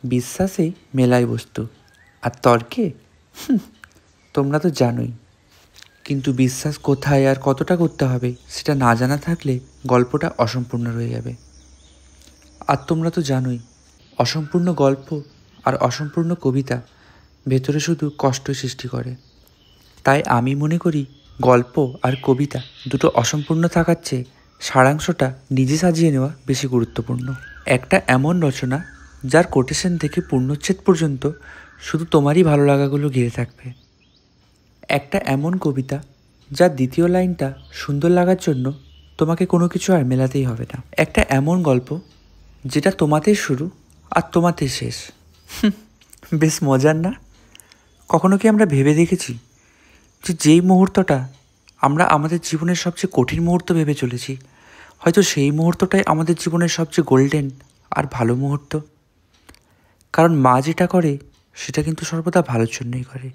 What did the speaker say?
বিশ্বাসে মেলায় বস্তু, আর তর্কে তোমরা তো জানোই। কিন্তু বিশ্বাস কোথায় আর কতটা করতে হবে সেটা না জানা থাকলে গল্পটা অসম্পূর্ণ রয়ে যাবে। আর তোমরা তো জানোই, অসম্পূর্ণ গল্প আর অসম্পূর্ণ কবিতা ভেতরে শুধু কষ্ট সৃষ্টি করে। তাই আমি মনে করি গল্প আর কবিতা দুটো অসম্পূর্ণ থাকার চেয়ে সারাংশটা নিজে সাজিয়ে নেওয়া বেশি গুরুত্বপূর্ণ। একটা এমন রচনা যার কোটেশন থেকে পূর্ণচ্ছেদ পর্যন্ত শুধু তোমারই ভালো লাগাগুলো ঘিরে থাকবে। একটা এমন কবিতা যার দ্বিতীয় লাইনটা সুন্দর লাগার জন্য তোমাকে কোনো কিছু আর মেলাতেই হবে না। একটা এমন গল্প যেটা তোমাতেই শুরু আর তোমাতেই শেষ। বেশ মজার না? কখনো কি আমরা ভেবে দেখেছি যে যেই মুহূর্তটা আমরা আমাদের জীবনের সবচেয়ে কঠিন মুহূর্ত ভেবে চলেছি, হয়তো সেই মুহূর্তটাই আমাদের জীবনের সবচেয়ে গোল্ডেন আর ভালো মুহূর্ত? কারণ মা যেটা করে সেটা কিন্তু সর্বদা ভালোর জন্যই করে।